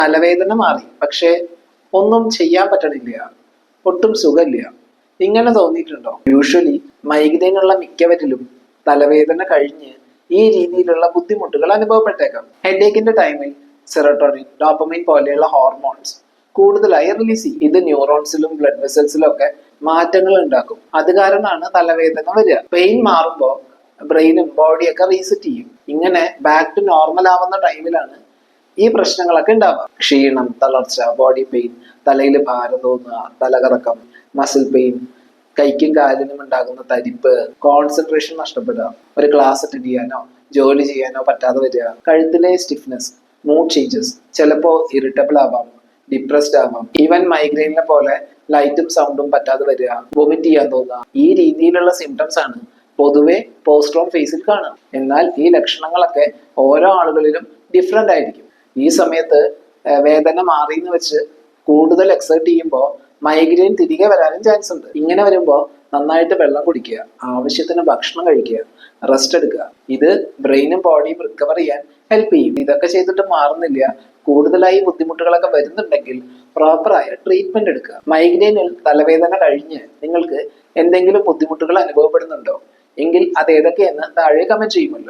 തലവേദന മാറി, പക്ഷെ ഒന്നും ചെയ്യാൻ പറ്റണില്ല, ഒട്ടും സുഖമില്ല, ഇങ്ങനെ തോന്നിയിട്ടുണ്ടോ? യൂഷ്വലി മൈഗ്രെയിനുള്ള മിക്കവരിലും തലവേദന കഴിഞ്ഞ് ഈ രീതിയിലുള്ള ബുദ്ധിമുട്ടുകൾ അനുഭവപ്പെട്ടേക്കാം. ഹെഡേക്കിന്റെ ടൈമിൽ സെറോട്ടോണിൻ, ഡോപ്പമൈൻ പോലെയുള്ള ഹോർമോൺസ് കൂടുതലായി റിലീസ് ചെയ്യും. ഇത് ന്യൂറോൺസിലും ബ്ലഡ് വെസൽസിലും ഒക്കെ മാറ്റങ്ങൾ ഉണ്ടാക്കും. അത് കാരണമാണ് തലവേദന വരിക. പെയിൻ മാറുമ്പോൾ ബ്രെയിനും ബോഡിയൊക്കെ റീസെറ്റ് ചെയ്യും. ഇങ്ങനെ ബാക്ക് ടു നോർമൽ ആവുന്ന ടൈമിലാണ് ഈ പ്രശ്നങ്ങളൊക്കെ ഉണ്ടാവുക. ക്ഷീണം, തളർച്ച, ബോഡി പെയിൻ, തലയിൽ ഭാരം തോന്നുക, തലകറക്കം, മസിൽ പെയിൻ, കൈക്കും കാലിനും ഉണ്ടാകുന്ന തരിപ്പ്, കോൺസെൻട്രേഷൻ നഷ്ടപ്പെടുക, ഒരു ക്ലാസ് അറ്റൻഡ് ചെയ്യാനോ ജോലി ചെയ്യാനോ പറ്റാതെ വരിക, കഴുത്തിലെ സ്റ്റിഫ്നെസ്, മൂഡ് ചേഞ്ചസ്, ചിലപ്പോൾ ഇറിറ്റബിൾ ആവാം, ഡിപ്രസ്ഡ് ആവാം, ഈവൻ മൈഗ്രെയിനെ പോലെ ലൈറ്റും സൗണ്ടും പറ്റാതെ വരിക, വൊമിറ്റ് ചെയ്യാൻ തോന്നുക. ഈ രീതിയിലുള്ള സിംറ്റംസ് ആണ് പൊതുവെ പോസ്റ്റ്രോം ഫേസിൽ കാണുക. എന്നാൽ ഈ ലക്ഷണങ്ങളൊക്കെ ഓരോ ആളുകളിലും ഡിഫറെന്റ് ആയിരിക്കും. ഈ സമയത്ത് വേദന മാറിയെന്ന് വെച്ച് കൂടുതൽ എക്സേർട്ട് ചെയ്യുമ്പോൾ മൈഗ്രെയിൻ തിരികെ വരാനും ചാൻസ് ഉണ്ട്. ഇങ്ങനെ വരുമ്പോൾ നന്നായിട്ട് വെള്ളം കുടിക്കുക, ആവശ്യത്തിന് ഭക്ഷണം കഴിക്കുക, റെസ്റ്റ് എടുക്കുക. ഇത് ബ്രെയിനും ബോഡിയും റിക്കവർ ചെയ്യാൻ ഹെൽപ്പ് ചെയ്യും. ഇതൊക്കെ ചെയ്തിട്ട് മാറുന്നില്ല, കൂടുതലായി ബുദ്ധിമുട്ടുകളൊക്കെ വരുന്നുണ്ടെങ്കിൽ പ്രോപ്പറായ ട്രീറ്റ്മെന്റ് എടുക്കുക. മൈഗ്രെയിനിൽ തലവേദന കഴിഞ്ഞ് നിങ്ങൾക്ക് എന്തെങ്കിലും ബുദ്ധിമുട്ടുകൾ അനുഭവപ്പെടുന്നുണ്ടോ എങ്കിൽ അത് ഏതൊക്കെയെന്ന് താഴെ കമന്റ് ചെയ്യുമല്ലോ.